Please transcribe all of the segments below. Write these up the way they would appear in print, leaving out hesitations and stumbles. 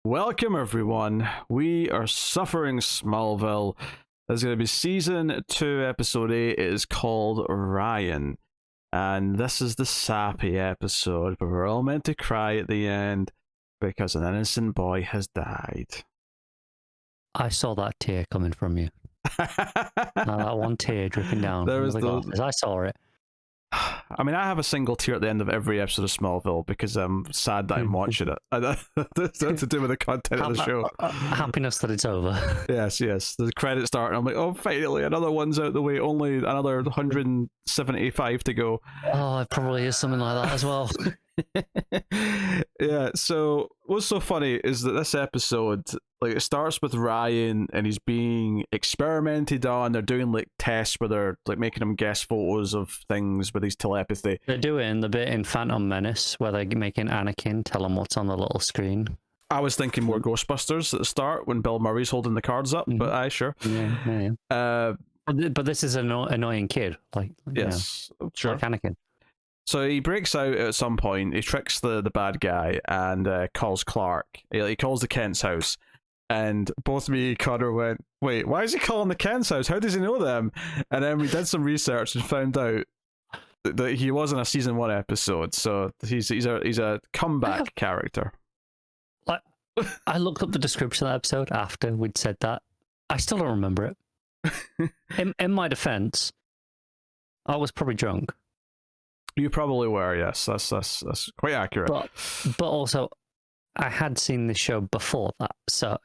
Welcome, everyone. We are suffering Smallville. There's going to be season 2, episode 8. It is called Ryan. And this is the sappy episode, but we're all meant to cry at the end because an innocent boy has died. I saw that tear coming from you. That one tear dripping down. There was the glasses. I saw it. I mean, I have a single tear at the end of every episode of Smallville because I'm sad that I'm watching it. That's to do with the content of the show. Happiness that it's over. Yes. The credits start, and I'm like, oh, finally, another one's out the way. Only another 175 to go. Oh, it probably is something like that as well. Yeah, so what's so funny is that this episode, like, it starts with Ryan and he's being experimented on. They're doing like tests where they're like making him guess photos of things with his telepathy. They're doing the bit in Phantom Menace where they're making Anakin tell him what's on the little screen. I was thinking more Ghostbusters at the start when Bill Murray's holding the cards up, but aye, sure. Yeah. But this is an annoying kid, like, yes, sure, like Anakin. So he breaks out at some point. He tricks the bad guy and calls Clark. He calls the Kent's house. And both me and Connor went, wait, why is he calling the Kent's house? How does he know them? And then we did some research and found out that he was in a season 1 episode. So he's a comeback character. Like, I looked up the description of the episode after we'd said that. I still don't remember it. In my defense, I was probably drunk. You probably were, yes. That's quite accurate. But also, I had seen this show before that, so,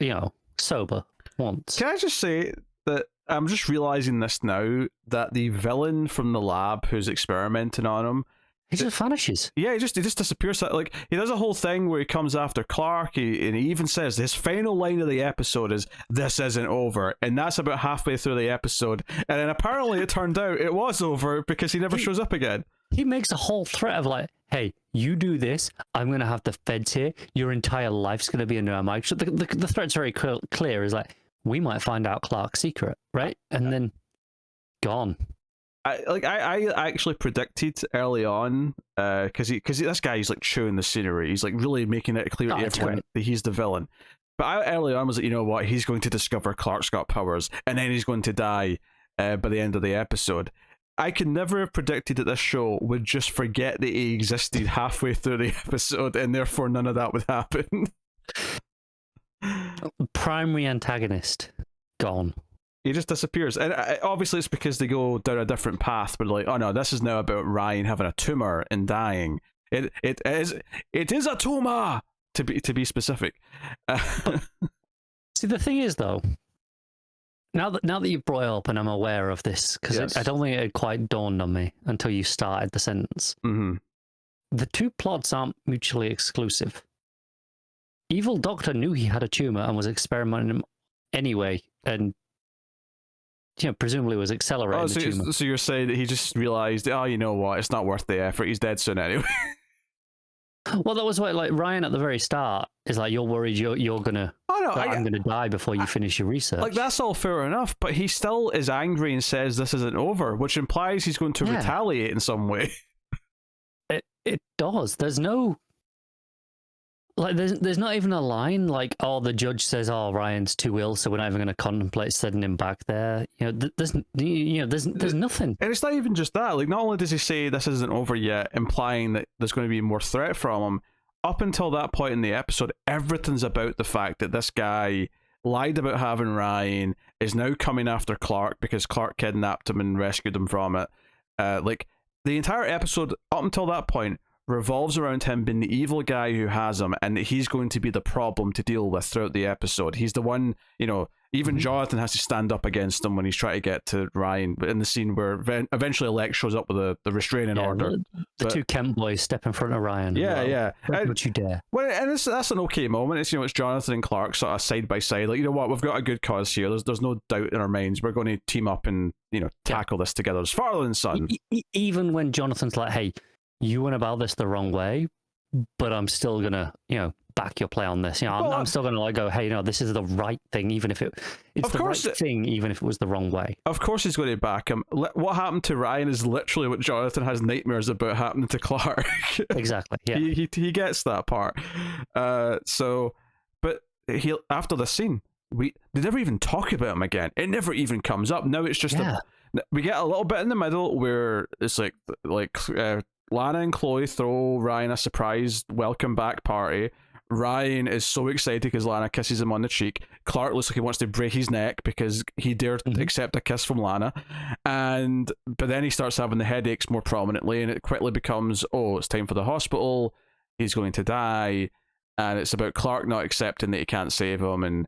sober once. Can I just say that I'm just realizing this now, that the villain from the lab who's experimenting on him, he just vanishes. Yeah, he just disappears. Like, he does a whole thing where he comes after Clark, and he even says his final line of the episode is, "This isn't over," and that's about halfway through the episode. And then apparently it turned out it was over because he never shows up again. He makes a whole threat of like, hey, you do this, I'm going to have the feds here, your entire life's going to be under our microscope. The threat's very clear, is like, we might find out Clark's secret, right? And then, gone. I actually predicted early on, because this guy is like chewing the scenery, he's like really making it clear to everyone that he's the villain. But I early on was like, you know what, he's going to discover Clark's got powers, and then he's going to die by the end of the episode. I could never have predicted that this show would just forget that he existed halfway through the episode, and therefore none of that would happen. Primary antagonist gone. He just disappears, and obviously it's because they go down a different path. But like, oh no, this is now about Ryan having a tumor and dying. It is a tumor, to be specific. See, the thing is though, now that you've brought it up and I'm aware of this, because yes, I don't think it had quite dawned on me until you started the sentence. Mm-hmm. The two plots aren't mutually exclusive. Evil Doctor knew he had a tumor and was experimenting anyway, and presumably was accelerating the tumor. So you're saying that he just realized, oh, you know what, it's not worth the effort. He's dead soon anyway. Well, that was what, like, Ryan at the very start is like, you're worried you're gonna. I'm gonna die before you finish your research. Like, that's all fair enough, but he still is angry and says this isn't over, which implies he's going to retaliate in some way. It does. There's no. Like, there's not even a line like, oh, the judge says, oh, Ryan's too ill, so we're not even going to contemplate sending him back there. There's nothing. And it's not even just that. Like, not only does he say this isn't over yet, implying that there's going to be more threat from him, up until that point in the episode, everything's about the fact that this guy lied about having Ryan, is now coming after Clark because Clark kidnapped him and rescued him from it. Like, the entire episode, up until that point, revolves around him being the evil guy who has him, and he's going to be the problem to deal with throughout the episode. He's the one, even Jonathan has to stand up against him when he's trying to get to Ryan, but in the scene where eventually Lex shows up with the restraining order. The two Kent boys step in front of Ryan. Yeah. Don't you dare. Well, and that's an okay moment. It's, it's Jonathan and Clark sort of side by side. Like, you know what, we've got a good cause here. There's no doubt in our minds. We're going to team up and, tackle this together as father and son. Even when Jonathan's like, hey, you went about this the wrong way, but I'm still gonna, back your play on this. I'm still gonna go, hey, this is the right thing, even if it's the right thing, even if it was the wrong way. Of course, he's going to back him. What happened to Ryan is literally what Jonathan has nightmares about happening to Clark. Exactly. Yeah. He gets that part. But he after the scene, they never even talk about him again. It never even comes up. Now it's just we get a little bit in the middle where it's like Lana and Chloe throw Ryan a surprise welcome back party. Ryan is so excited because Lana kisses him on the cheek. Clark looks like he wants to break his neck because he dared accept a kiss from Lana. But then he starts having the headaches more prominently, and it quickly becomes, oh, it's time for the hospital. He's going to die. And it's about Clark not accepting that he can't save him, and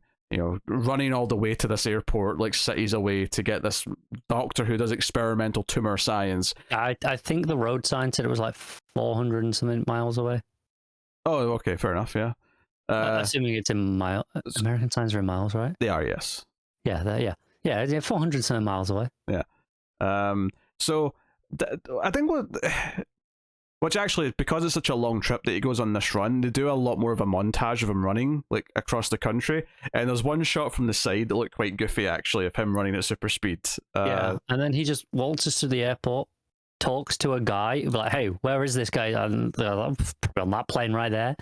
running all the way to this airport, like cities away, to get this doctor who does experimental tumor science. I think the road sign said it was like 400 and something miles away. Oh, okay, fair enough, yeah. Assuming it's in miles. American signs are in miles, right? They are, yes. Yeah, 400 something miles away. Yeah. So I think which actually, because it's such a long trip that he goes on this run, they do a lot more of a montage of him running like across the country. And there's one shot from the side that looked quite goofy, actually, of him running at super speed. And then he just waltzes to the airport, talks to a guy, like, hey, where is this guy? On that plane right there.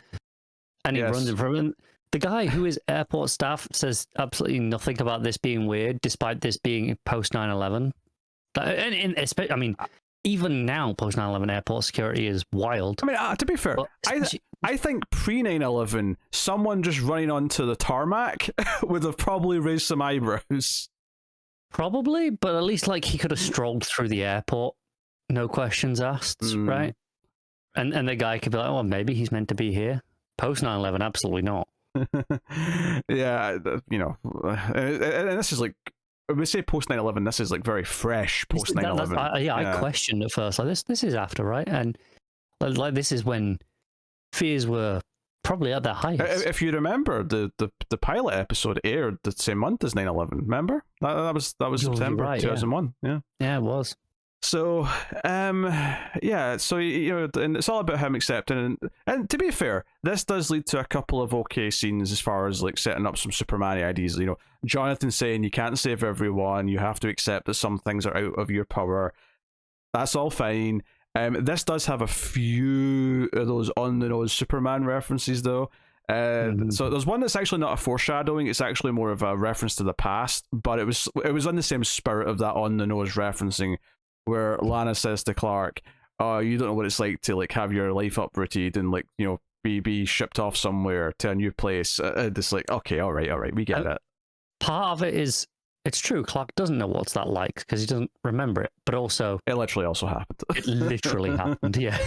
And he runs in front of him. The guy who is airport staff says absolutely nothing about this being weird, despite this being post 9/11. I mean, even now, post 9/11 airport security is wild. I mean, to be fair, I think pre 9/11, someone just running onto the tarmac would have probably raised some eyebrows. Probably, but at least like he could have strolled through the airport, no questions asked, right? And the guy could be like, oh, maybe he's meant to be here. Post 9/11, absolutely not. Yeah, and this is like, when we say post 9/11, this is like very fresh post 9/11. I questioned at first, like this is after, right? And like this is when fears were probably at their highest. If you remember, the pilot episode aired the same month as 9/11. Remember that was September 2001. Yeah, it was. So, so and it's all about him accepting. And to be fair, this does lead to a couple of okay scenes as far as like setting up some Superman ideas. Jonathan saying you can't save everyone, you have to accept that some things are out of your power. That's all fine. This does have a few of those on the nose Superman references though. So there's one that's actually not a foreshadowing, it's actually more of a reference to the past, but it was in the same spirit of that on the nose referencing, where Lana says to Clark, oh, you don't know what it's like to like have your life uprooted and like be shipped off somewhere to a new place. It's like, okay, all right, we get it. Part of it is, it's true, Clark doesn't know what's that like because he doesn't remember it, but also it literally also happened. It literally happened, yeah.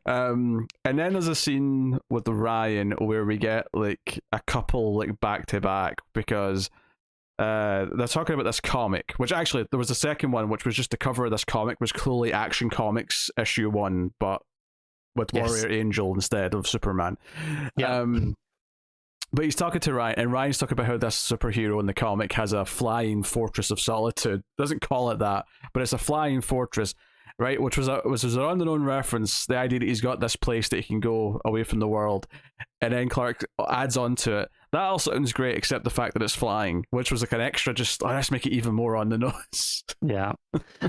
And then there's a scene with Ryan where we get like a couple like back to back, because they're talking about this comic, which actually there was a second one which was just the cover of this comic was clearly Action Comics issue 1, but with Warrior Angel instead of Superman. Yeah. But he's talking to Ryan, and Ryan's talking about how this superhero in the comic has a flying fortress of solitude. Doesn't call it that, but it's a flying fortress, right? Which was an unknown reference, the idea that he's got this place that he can go away from the world. And then Clark adds on to it, that all sounds great except the fact that it's flying, which was like an extra, just let's make it even more on the nose. Yeah.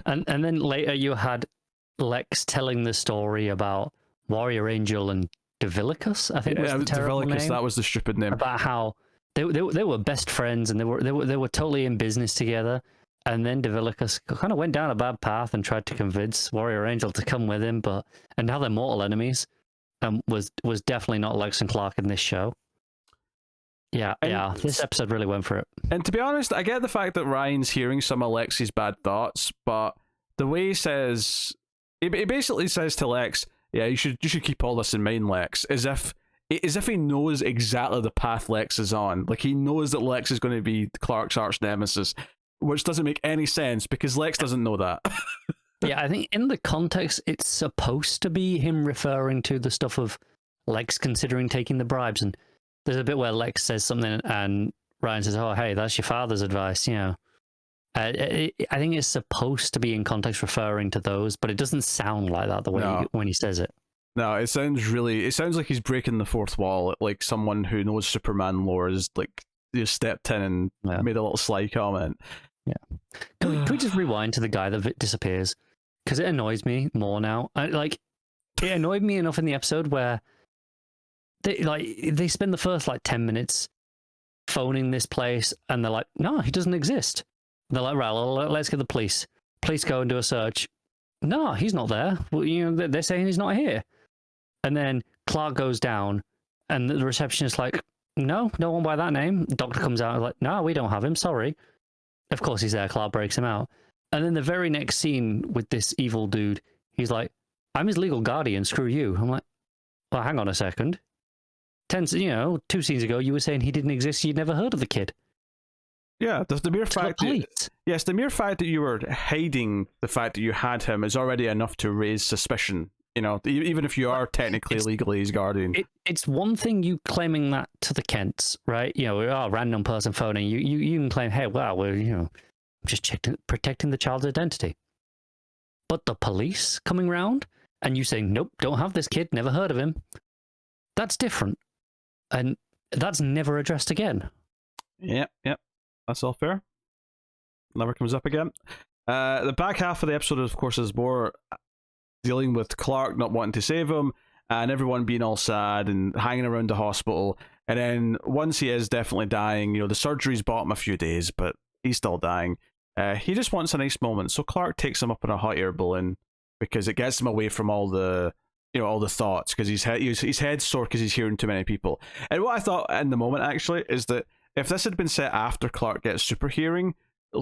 and then later you had Lex telling the story about Warrior Angel and Devilicus, I think was the terrible name. That was the stupid name. About how they were best friends and they were totally in business together. And then Devilicus kind of went down a bad path and tried to convince Warrior Angel to come with him, and now they're mortal enemies. Was definitely not Lex and Clark in this show. Yeah, this episode really went for it. And to be honest, I get the fact that Ryan's hearing some of Lex's bad thoughts, but the way he says, he basically says to Lex, yeah, you should keep all this in mind, Lex, as if he knows exactly the path Lex is on. Like, he knows that Lex is going to be Clark's arch nemesis, which doesn't make any sense because Lex doesn't know that. Yeah, I think in the context, it's supposed to be him referring to the stuff of Lex considering taking the bribes. And there's a bit where Lex says something and Ryan says, oh, hey, that's your father's advice, I think it's supposed to be in context referring to those, but it doesn't sound like that the way when he says it. No, it sounds like he's breaking the fourth wall, like someone who knows Superman lore is like just stepped in and made a little sly comment. Yeah. Can we just rewind to the guy that disappears? Because it annoys me more now. It annoyed me enough in the episode where they spend the first 10 minutes phoning this place, and they're like, no, he doesn't exist. And they're like, right, well, let's get the police. Police go and do a search. No, he's not there. Well, they're saying he's not here. And then Clark goes down, and the receptionist's like, no one by that name. The doctor comes out and like, no, we don't have him, sorry. Of course he's there. Clark breaks him out. And then the very next scene with this evil dude, he's like, I'm his legal guardian, screw you. I'm like, well, hang on a second. 2 scenes ago, you were saying he didn't exist, you'd never heard of the kid. Yeah, the mere fact that, yes, the mere fact that you were hiding the fact that you had him is already enough to raise suspicion. Even if you are technically legally his guardian. It's one thing you claiming that to the Kents, right? Random person phoning you. You can claim, hey, well, we're just protecting the child's identity. But the police coming round and you saying, nope, don't have this kid, never heard of him. That's different. And that's never addressed again. Yep. That's all fair. Never comes up again. The back half of the episode, of course, is more dealing with Clark not wanting to save him and everyone being all sad and hanging around the hospital. And then once he is definitely dying, the surgery's bought him a few days, but he's still dying. He just wants a nice moment. So Clark takes him up in a hot air balloon because it gets him away from all the thoughts, because his head's sore because he's hearing too many people. And what I thought in the moment actually is that if this had been set after Clark gets super hearing,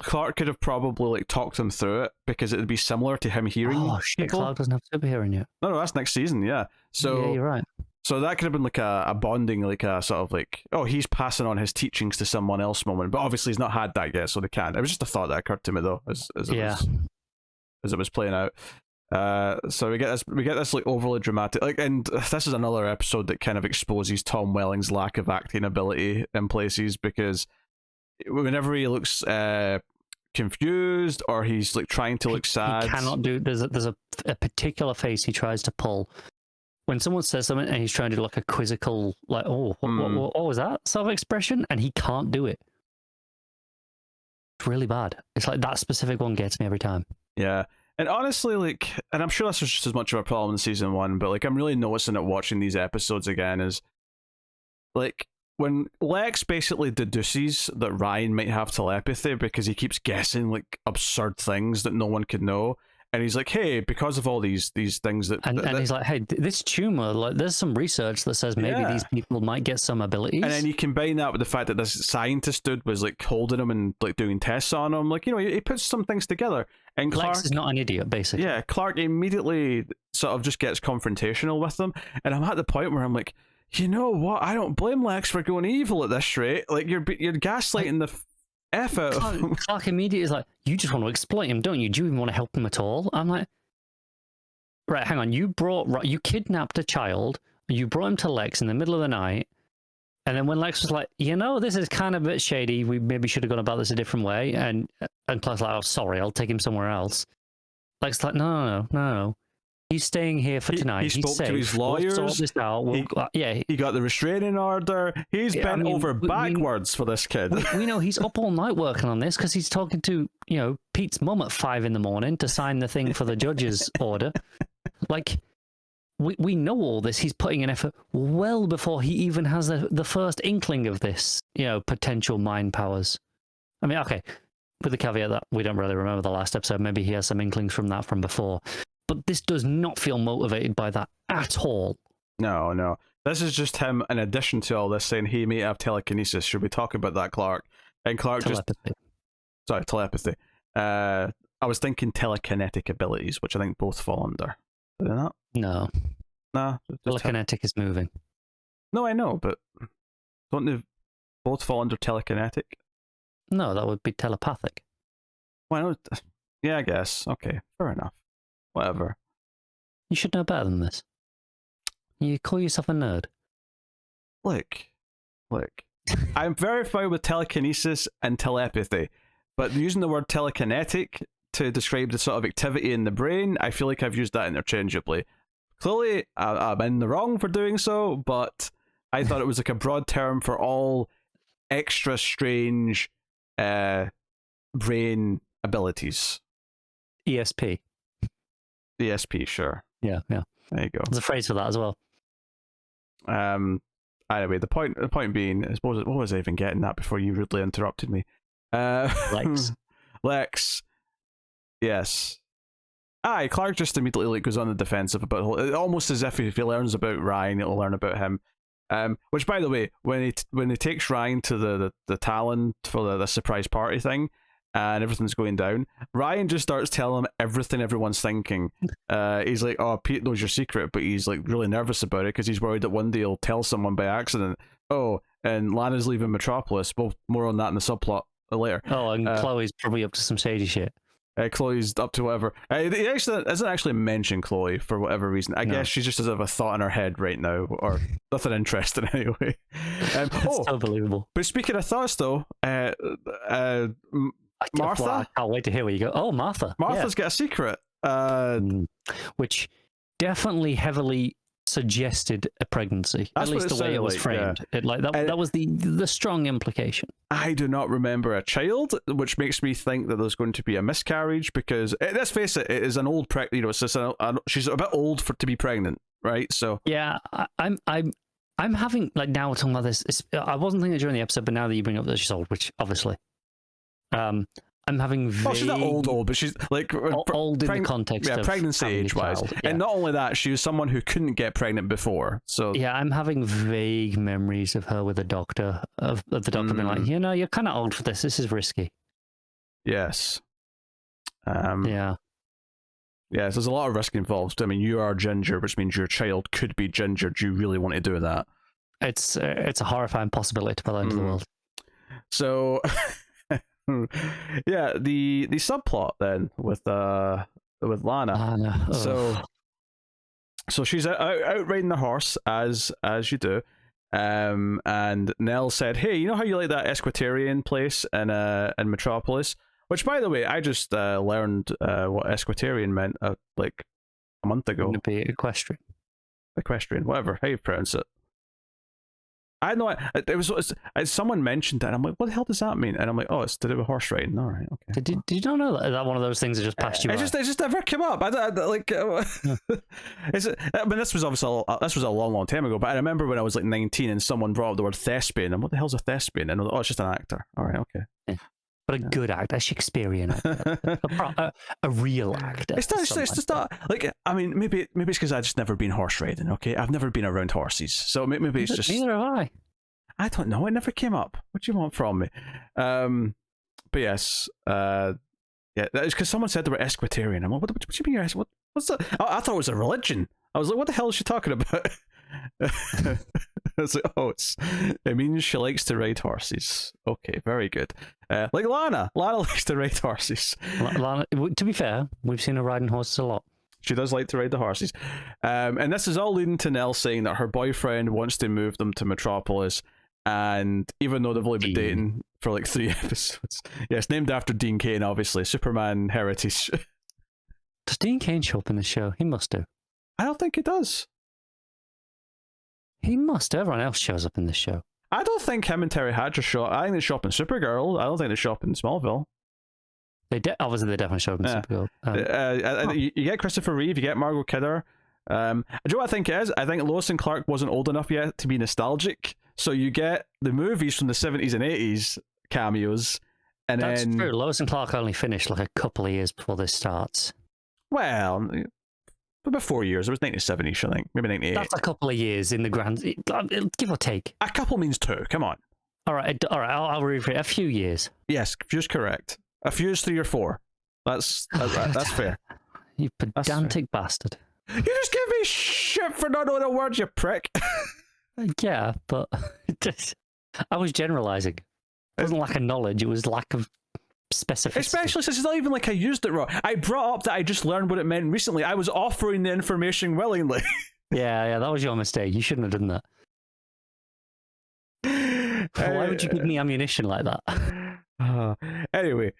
Clark could have probably talked him through it, because it would be similar to him hearing. Oh shit! people. Clark doesn't have super hearing yet. No, that's next season. Yeah. So yeah, you're right. So that could have been like a bonding, like a sort of like, oh, he's passing on his teachings to someone else moment. But obviously he's not had that yet, so they can't. It was just a thought that occurred to me though, as it was playing out. So we get this like overly dramatic, like, and this is another episode that kind of exposes Tom Welling's lack of acting ability in places, because whenever he looks confused or he's like trying to look sad, he cannot do. There's a particular face he tries to pull when someone says something and he's trying to do like a quizzical, like, what was that sort of expression, and he can't do it. It's really bad. It's like that specific one gets me every time. Yeah. And honestly, like, and I'm sure this was just as much of a problem in season 1, but like, I'm really noticing it watching these episodes again, is like when Lex basically deduces that Ryan might have telepathy because he keeps guessing like absurd things that no one could know. And he's like, hey, because of all these things that... And he's like, hey, this tumor, like, there's some research that says maybe these people might get some abilities. And then you combine that with the fact that this scientist dude was like holding him and like doing tests on him. Like, he puts some things together. And Clark Lex is not an idiot, basically. Yeah, Clark immediately sort of just gets confrontational with them. And I'm at the point where I'm like, you know what? I don't blame Lex for going evil at this rate. Like, you're gaslighting the F out of him. Clark immediately is like, you just want to exploit him, don't you? Do you even want to help him at all? I'm like, right, hang on. You kidnapped a child, you brought him to Lex in the middle of the night, and then when Lex was like, this is kind of a bit shady, we maybe should have gone about this a different way, and Clark's like, oh, sorry, I'll take him somewhere else. Lex is like, no. He's staying here for tonight. He spoke to his lawyers. We'll sort this out. He got the restraining order. He's bent over backwards for this kid. We know he's up all night working on this because he's talking to, Pete's mum at 5 a.m. to sign the thing for the judge's order. Like, we know all this. He's putting an effort well before he even has the first inkling of this, potential mind powers. I mean, okay, with the caveat that we don't really remember the last episode. Maybe he has some inklings from that from before. But this does not feel motivated by that at all. No. This is just him, in addition to all this, saying he may have telekinesis. Should we talk about that, Clark? And Clark telepathy. I was thinking telekinetic abilities, which I think both fall under. Are they not? No. Nah. Telekinetic is moving. No, I know, but don't they both fall under telekinetic? No, that would be telepathic. Well, yeah, I guess. Okay, fair enough. Whatever. You should know better than this. You call yourself a nerd. Look. I'm very familiar with telekinesis and telepathy, but using the word telekinetic to describe the sort of activity in the brain, I feel like I've used that interchangeably. Clearly, I'm in the wrong for doing so, but I thought it was like a broad term for all extra strange brain abilities. ESP. ESP, sure. Yeah. There you go. There's a phrase for that as well. Anyway, the point being, I suppose, what was I even getting at before you rudely interrupted me? Lex. Lex. Yes. Aye, Clark just immediately like goes on the defensive about almost as if he learns about Ryan, he'll learn about him. Which, by the way, when he takes Ryan to the Talon for the surprise party thing, and everything's going down, Ryan just starts telling him everything everyone's thinking. He's like, "Oh, Pete knows your secret," but he's like really nervous about it because he's worried that one day he'll tell someone by accident. Oh, and Lana's leaving Metropolis. Well, more on that in the subplot later. Oh, and Chloe's probably up to some shady shit. Chloe's up to whatever. He actually doesn't actually mention Chloe for whatever reason. I guess she just doesn't have a thought in her head right now, or nothing interesting anyway. It's unbelievable. But speaking of thoughts, though, Martha. I can't wait to hear where you go. Oh, Martha. Martha's got a secret, which definitely heavily suggested a pregnancy. At least the way it was framed. Yeah. That was the strong implication. I do not remember a child, which makes me think that there's going to be a miscarriage because let's face it, it is an old it's just she's a bit old to be pregnant, right? So yeah, I'm having now we're talking about this. I wasn't thinking during the episode, but now that you bring up that she's old, which obviously, I'm having vague... Well, she's not old, but she's like... old in the context of... pregnancy age-wise. Yeah. And not only that, she was someone who couldn't get pregnant before, so... Yeah, I'm having vague memories of her with a doctor, of the doctor being like, you're kind of old for this, this is risky. Yes. Yeah. Yes, there's a lot of risk involved. I mean, you are ginger, which means your child could be ginger. Do you really want to do that? It's a horrifying possibility to put out into the world. So... yeah, the subplot then with Lana. So she's out riding the horse as you do, and Nell said, "Hey, you know how you like that Esquitarian place in Metropolis?" Which, by the way, I just learned what Esquitarian meant like a month ago. Wouldn't it be equestrian, whatever. How you pronounce it? I know it was someone mentioned that, and I'm like, what the hell does that mean? And I'm like, oh, it's to do with horse riding. All right, okay. Did you not know that one of those things that just passed you by? It just never came up. I like. I mean, this was obviously a long time ago. But I remember when I was like 19 and someone brought up the word thespian, and what the hell's a thespian? And I was like, oh, it's just an actor. All right, okay. Yeah. But a good actor, a Shakespearean actor, a real actor. It's just not like, I mean, maybe it's because I've just never been horse riding. Okay, I've never been around horses, so maybe it's just. Neither have I. I don't know. It never came up. What do you want from me? But yes, yeah, that is because someone said they were Esquitarian. I'm like, what do you mean you're what's that? I thought it was a religion. I was like, what the hell is she talking about? I was like, oh, it means she likes to ride horses. Okay, very good. Like Lana likes to ride horses. Lana, to be fair, we've seen her riding horses a lot. She does like to ride the horses. And this is all leading to Nell saying that her boyfriend wants to move them to Metropolis. And even though they've only been dating for like 3 episodes. Yeah, it's named after Dean Cain, obviously. Superman heritage. Does Dean Cain show up in the show? He must do. I don't think he does. He must. Everyone else shows up in this show. I don't think him and Terry Hatcher show up. I think they show up in Supergirl. I don't think they show up in Smallville. Obviously, they definitely show up in Supergirl. You get Christopher Reeve, you get Margot Kidder. Do you know what I think it is? I think Lois and Clark wasn't old enough yet to be nostalgic. So you get the movies from the 70s and 80s cameos. And That's then... true. Lois and Clark only finished like a couple of years before this starts. Well... about 4 years. It was 1970, I think. Maybe 98. That's a couple of years in the grand... Give or take. A couple means 2. Come on. All right. I'll rephrase. A few years. Yes, just correct. A few is 3 or 4. That's fair. You pedantic bastard. You just give me shit for not knowing a word, you prick. Yeah, but I was generalizing. It wasn't lack of knowledge. It was lack of specificity. Especially since it's not even like I used it wrong. I brought up that I just learned what it meant recently. I was offering the information willingly. Yeah, that was your mistake. You shouldn't have done that. Why would you give me ammunition like that? Anyway,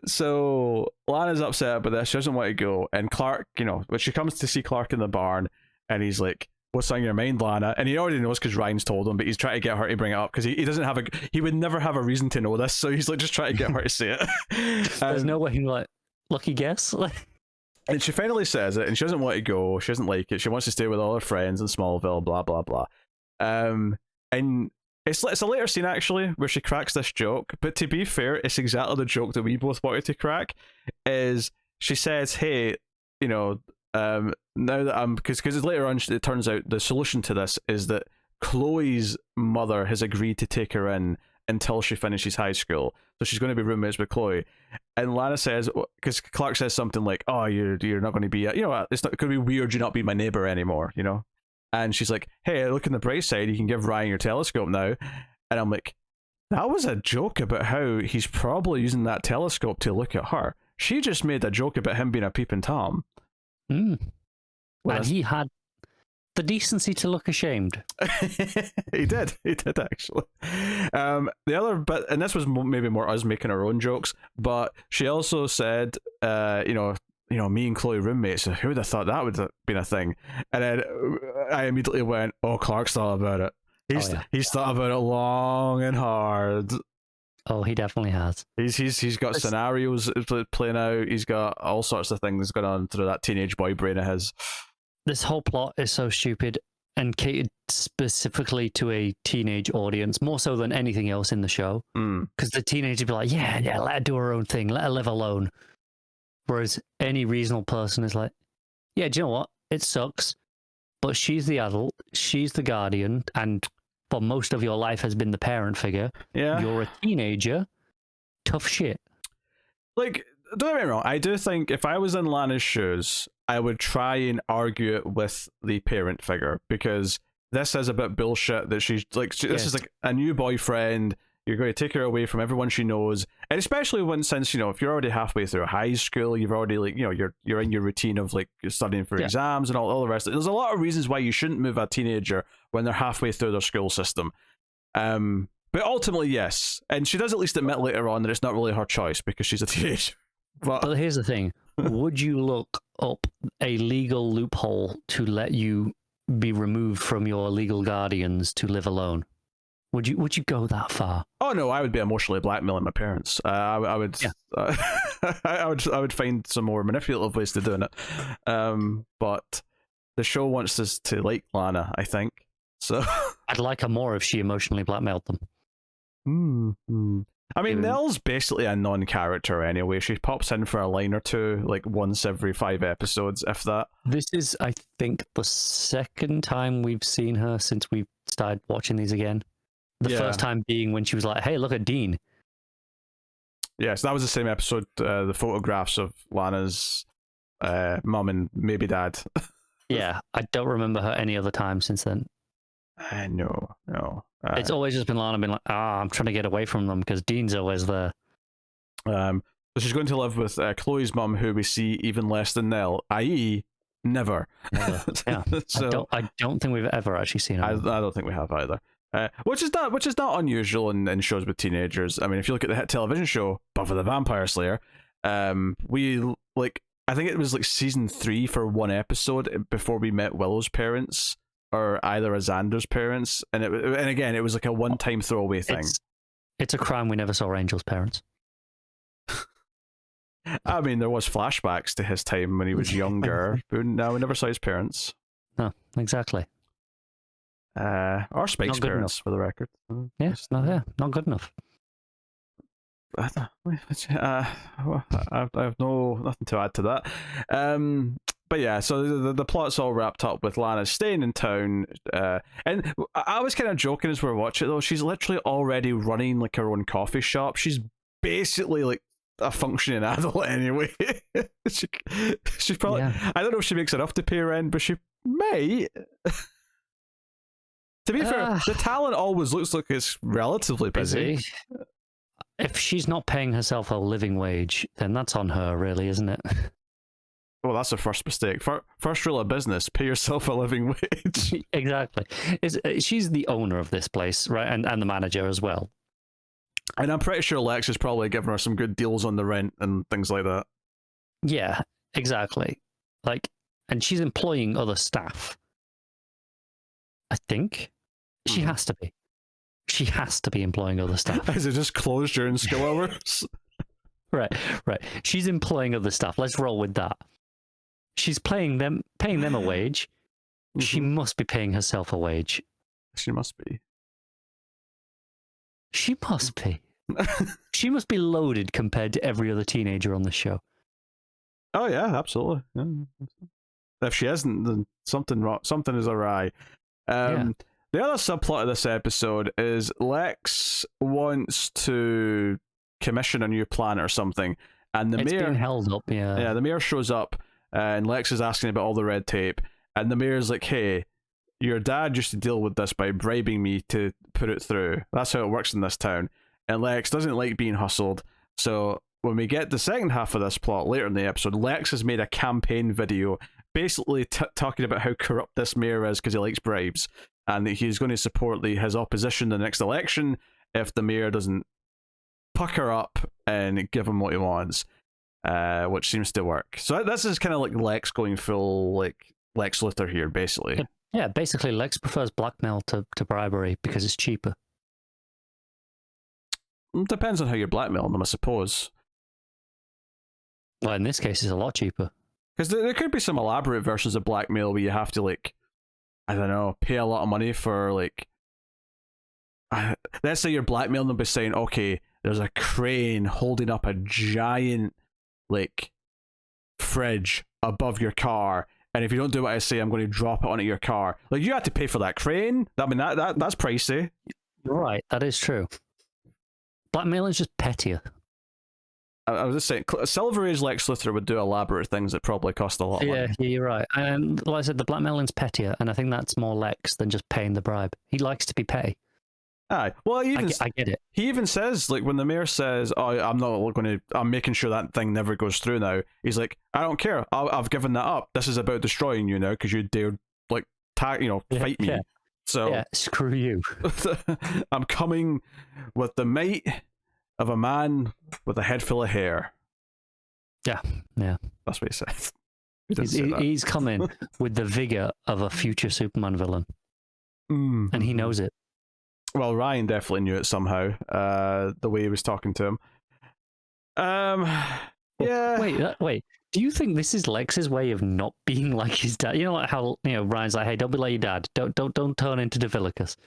so Lana's upset about this. She doesn't want to go. And Clark, when she comes to see Clark in the barn, and he's like, what's on your mind, Lana? And he already knows because Ryan's told him, but he's trying to get her to bring it up because he doesn't have he would never have a reason to know this, so he's like just trying to get her to say it. There's no way he's like, lucky guess. And she finally says it, and she doesn't want to go. She doesn't like it. She wants to stay with all her friends in Smallville, blah, blah, blah. and it's a later scene actually where she cracks this joke. But to be fair, it's exactly the joke that we both wanted to crack. Is she says, "Hey, you know, now that I'm because later on it turns out the solution to this is that Chloe's mother has agreed to take her in until she finishes high school, so she's going to be roommates with Chloe." And Lana says, because Clark says something like, "Oh, you're not going to be, it's not going to be weird. You not be my neighbor anymore, you know." And she's like, "Hey, look on the bright side. You can give Ryan your telescope now." And I'm like, that was a joke about how he's probably using that telescope to look at her. She just made a joke about him being a peeping Tom. And he had the decency to look ashamed. He did actually. The other bit, and this was maybe more us making our own jokes, but she also said, me and Chloe roommates. Who would have thought that would have been a thing? And then I immediately went, "Oh, Clark's thought about it. He's thought about it long and hard." Oh, he definitely has. He's got scenarios playing out. He's got all sorts of things going on through that teenage boy brain of his. This whole plot is so stupid and catered specifically to a teenage audience, more so than anything else in the show. Because the teenagers would be like, yeah, let her do her own thing. Let her live alone. Whereas any reasonable person is like, yeah, do you know what? It sucks. But she's the adult. She's the guardian. And for most of your life has been the parent figure. Yeah. You're a teenager. Tough shit. Like, don't get me wrong. I do think if I was in Lana's shoes, I would try and argue it with the parent figure, because this is a bit bullshit that she's like, this is like a new boyfriend. You're going to take her away from everyone she knows, and especially since if you're already halfway through high school, you've already you're in your routine of like studying for exams and all the rest. There's a lot of reasons why you shouldn't move a teenager when they're halfway through their school system. But ultimately, yes, and she does at least admit later on that it's not really her choice because she's a teenager. But here's the thing: would you look up a legal loophole to let you be removed from your legal guardians to live alone? Would you go that far? Oh no, I would be emotionally blackmailing my parents. I would, I would find some more manipulative ways to doing it. But the show wants us to like Lana, I think. So I'd like her more if she emotionally blackmailed them. I mean, Nell's basically a non-character anyway. She pops in for a line or two, like once every 5 episodes, if that. This is, I think, the second time we've seen her since we started watching these again. The first time being when she was like, "Hey, look at Dean." Yes, that was the same episode. The photographs of Lana's mum and maybe dad. Yeah, I don't remember her any other time since then. No. It's always just been Lana being like, I'm trying to get away from them because Dean's always there. So she's going to live with Chloe's mum, who we see even less than Nell, i.e., never. Yeah, so, I don't think we've ever actually seen her. I don't think we have either. Which is not unusual in shows with teenagers. I mean, if you look at the hit television show Buffy the Vampire Slayer, I think it was like season 3 for one episode before we met Willow's parents, or either Xander's parents, and again it was like a one-time throwaway thing. It's a crime we never saw Angel's parents. I mean, there was flashbacks to his time when he was younger, but no, we never saw his parents. No, exactly. Or Spike's parents, for the record. Yes, not good enough. I have nothing to add to that. But yeah, so the plot's all wrapped up with Lana staying in town, and I was kind of joking as we were watching it though. She's literally already running like her own coffee shop. She's basically like a functioning adult anyway. She probably, I don't know if she makes enough to pay rent, but she may. To be fair, the talent always looks like it's relatively busy. If she's not paying herself a living wage, then that's on her, really, isn't it? Well, that's her first mistake. First rule of business: pay yourself a living wage. Exactly. She's the owner of this place, right, and the manager as well. And I'm pretty sure Lex is probably giving her some good deals on the rent and things like that. Yeah, exactly. And she's employing other staff. I think she has to be. She has to be employing other staff. Is it just closed during school hours? Right. She's employing other staff. Let's roll with that. She's paying them a wage. Mm-hmm. She must be paying herself a wage. She must be. She must be. She must be loaded compared to every other teenager on the show. Oh yeah, absolutely. Yeah. If she isn't, then something wrong. Something is awry. Yeah. The other subplot of this episode is Lex wants to commission a new planet or something, and the It's mayor being held up. Yeah. the mayor shows up, and Lex is asking about all the red tape, and the mayor's like, "Hey, your dad used to deal with this by bribing me to put it through. That's how it works in this town." And Lex doesn't like being hustled, so when we get the second half of this plot later in the episode, Lex has made a campaign video basically talking about how corrupt this mayor is because he likes bribes, and that he's going to support his opposition in the next election if the mayor doesn't pucker up and give him what he wants, which seems to work. So this is kind of like Lex going full like Lex Luthor here, basically. Yeah, basically Lex prefers blackmail to bribery because it's cheaper. It depends on how you're blackmailing them, I suppose. Well, in this case, it's a lot cheaper. Because there could be some elaborate versions of blackmail where you have to, like, I don't know, pay a lot of money for, like, let's say you're blackmailing them by saying, okay, there's a crane holding up a giant, like, fridge above your car, and if you don't do what I say, I'm going to drop it onto your car. Like, you have to pay for that crane. I mean, that's pricey. You're right, that is true. Blackmail is just pettier. I was just saying, Silver Age Lex Luthor would do elaborate things that probably cost a lot of money. Yeah, you're right. And like I said, the blackmailing's pettier, and I think that's more Lex than just paying the bribe. He likes to be petty. Aye. Well, I get it. He even says, like, when the mayor says, "Oh, I'm making sure that thing never goes through now." He's like, "I don't care. I've given that up. This is about destroying you now because you dared, like, fight me." Yeah. So yeah, screw you. I'm coming with the might of a man with a head full of hair. Yeah. That's what he said. He's coming with the vigor of a future Superman villain, and he knows it. Well, Ryan definitely knew it somehow. The way he was talking to him. Yeah. Wait. Do you think this is Lex's way of not being like his dad? You know, like how Ryan's like, "Hey, don't be like your dad. Don't turn into Divilicus.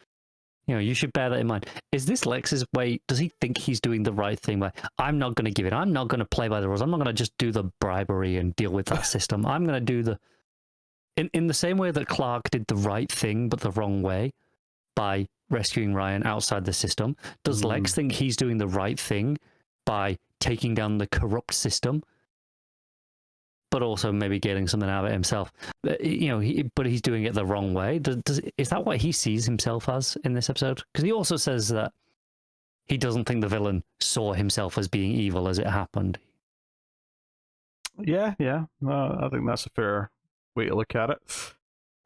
You should bear that in mind." Is this Lex's way? Does he think he's doing the right thing? By, I'm not going to give it. I'm not going to play by the rules. I'm not going to just do the bribery and deal with that system. I'm going to do the in the same way that Clark did the right thing but the wrong way by rescuing Ryan outside the system. Does Lex think he's doing the right thing by taking down the corrupt system, but also maybe getting something out of it himself? But he's doing it the wrong way. Is that what he sees himself as in this episode? Because he also says that he doesn't think the villain saw himself as being evil as it happened. Yeah. I think that's a fair way to look at it.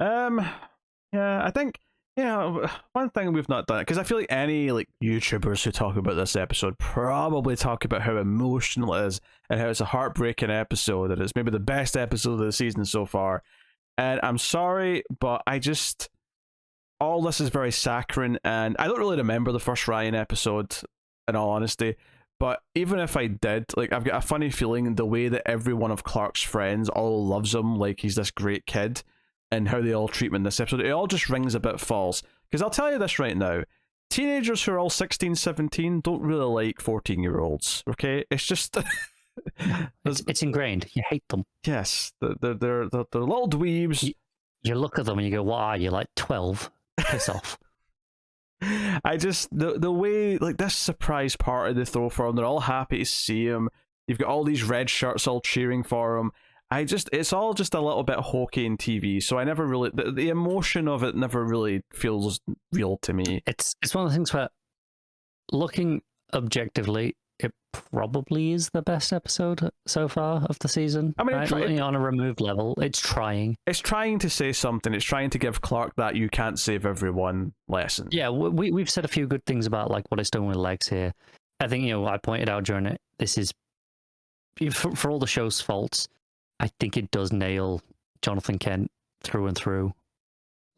Yeah, I think one thing we've not done, because I feel like any YouTubers who talk about this episode probably talk about how emotional it is and how it's a heartbreaking episode and it's maybe the best episode of the season so far. And I'm sorry, but all this is very saccharine, and I don't really remember the first Ryan episode, in all honesty. But even if I did, I've got a funny feeling the way that every one of Clark's friends all loves him like he's this great kid, and how they all treat him in this episode, it all just rings a bit false. Because I'll tell you this right now, teenagers who are all 16, 17 don't really like 14-year-olds, okay? It's just... it's ingrained. You hate them. Yes, they're little dweebs. You look at them and you go, "What are you, like 12? Piss off." I just, the way, this surprise party they throw for him, they're all happy to see him. You've got all these red shirts all cheering for him. It's all just a little bit hokey in TV, so I never really, the emotion of it never really feels real to me. It's one of the things where, looking objectively, it probably is the best episode so far of the season. I mean, right? On a removed level, it's trying. It's trying to say something. It's trying to give Clark that you can't save everyone lesson. Yeah, we've said a few good things about what it's doing with Lex here. I think, I pointed out during it, this is, for all the show's faults, I think it does nail Jonathan Kent through and through.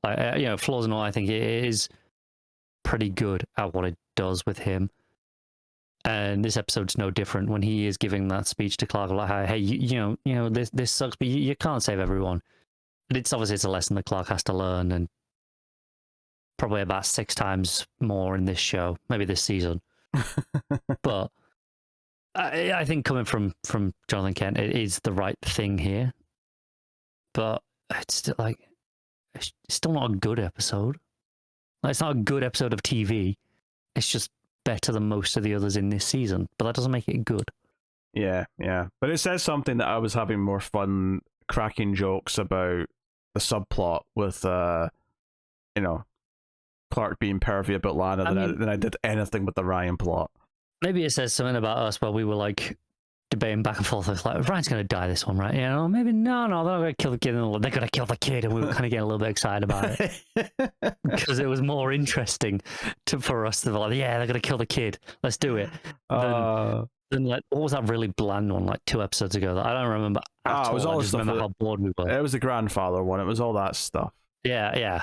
Flaws and all, I think it is pretty good at what it does with him. And this episode's no different when he is giving that speech to Clark, like, "Hey, this sucks, but you can't save everyone." But it's obviously a lesson that Clark has to learn, and probably about 6 times more in this show, maybe this season. But I think coming from Jonathan Kent, it is the right thing here. But it's still it's still not a good episode. Like, it's not a good episode of TV. It's just better than most of the others in this season. But that doesn't make it good. Yeah. But it says something that I was having more fun cracking jokes about the subplot with, Clark being pervy about Lana than I did anything with the Ryan plot. Maybe it says something about us where we were like debating back and forth. It's like, Ryan's going to die this one, right? Maybe no, they're not going to kill the kid. They're going to kill the kid. And we were kind of getting a little bit excited about it because it was more interesting for us to be like, yeah, they're going to kill the kid. Let's do it. Then like, what was that really bland one, like 2 episodes ago that I don't remember at all. It was all I just remember how bored we were. It was the grandfather one. It was all that stuff. Yeah.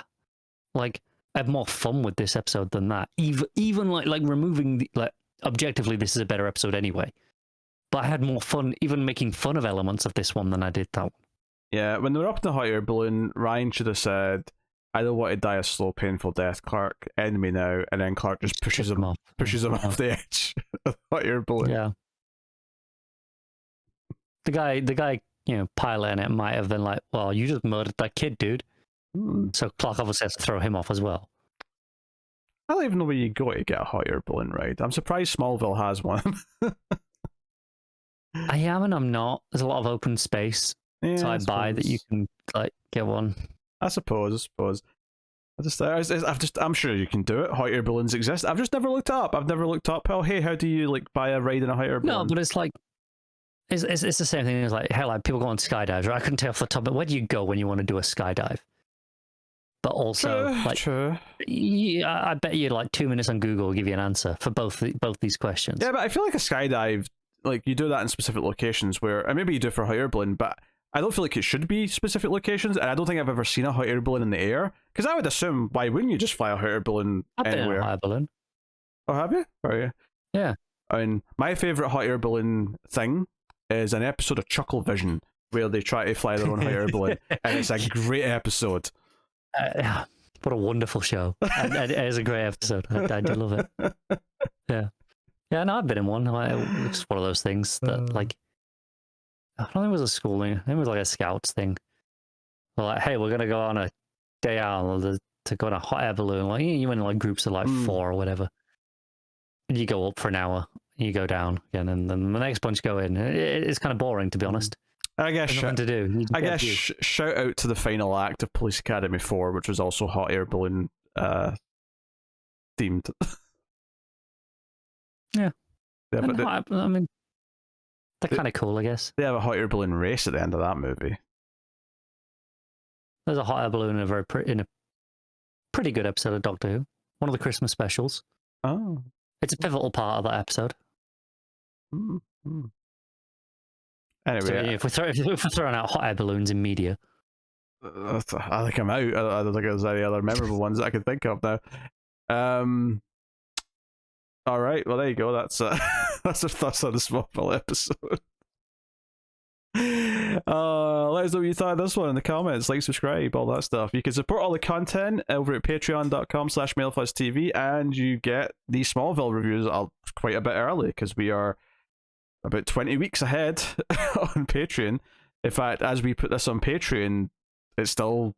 Like, I had more fun with this episode than that. Even like removing objectively, this is a better episode anyway. But I had more fun even making fun of elements of this one than I did that one. Yeah, when they were up in the hot air balloon, Ryan should have said, "I don't want to die a slow, painful death, Clark. End me now." And then Clark just pushes him off the edge of the hot air balloon. Yeah. The guy, piloting it might have been like, "Well, you just murdered that kid, dude." So Clark obviously has to throw him off as well. I don't even know where you go to get a hot air balloon ride. I'm surprised Smallville has one. I am and I'm not. There's a lot of open space. Yeah, so I buy that you can get one. I suppose. I'm sure you can do it. Hot air balloons exist. I've just never looked up. Oh, hey, how do you buy a ride in a hot air balloon? No, but it's like it's the same thing as people go on skydives. Right? I couldn't tell off the top, but where do you go when you want to do a skydive? But also, true. Yeah, I bet you 2 minutes on Google will give you an answer for both these questions. Yeah, but I feel like a skydive, you do that in specific locations where, and maybe you do it for a hot air balloon, but I don't feel like it should be specific locations, and I don't think I've ever seen a hot air balloon in the air, because I would assume, why wouldn't you just fly a hot air balloon anywhere? I've been in a hot air balloon. Oh, have you? Are you? Yeah. I mean, my favourite hot air balloon thing is an episode of Chuckle Vision, where they try to fly their own hot air balloon, and it's a great episode. What a wonderful show. It is a great episode. I do love it. Yeah. Yeah, no, I've been in one. It's one of those things that, I don't think it was a schooling. I think it was a scouts thing. They're hey, we're going to go on a day out to go on a hot air balloon. You went in groups of 4 or whatever. And you go up for an hour, and you go down again, and then the next bunch go in. It's kind of boring, to be honed. I guess nothing to do. Shout out to the final act of Police Academy 4, which was also hot air balloon themed. Yeah. They're kind of cool, I guess. They have a hot air balloon race at the end of that movie. There's a hot air balloon in a pretty good episode of Doctor Who. One of the Christmas specials. Oh. It's a pivotal part of that episode. Mm-hmm. Anyway, so if we're throwing out hot air balloons in media, I think I'm out. I don't think there's any other memorable ones that I can think of now. All right, well there you go. That's our thoughts on the Smallville episode. Let us know what you thought of this one in the comments. Like, subscribe, all that stuff. You can support all the content over at patreon.com/MailFuzzTV, and you get the Smallville reviews quite a bit early because we are about 20 weeks ahead on Patreon. In fact, as we put this on Patreon, it's still,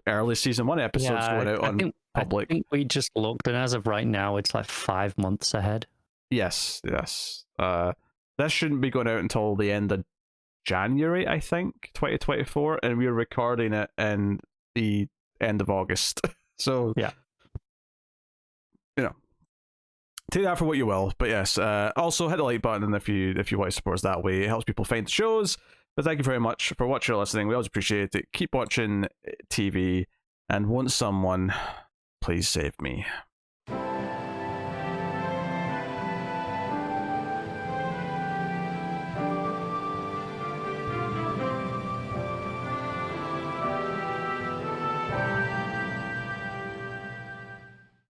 early season 1 episodes going out on public. I think we just looked, and as of right now, it's 5 months ahead. Yes. This shouldn't be going out until the end of January, I think, 2024, and we're recording it in the end of August. So, yeah. Take that for what you will, but yes. Also, hit the like button if you want to support us that way. It helps people find the shows. But thank you very much for watching or listening. We always appreciate it. Keep watching TV, and won't someone please save me?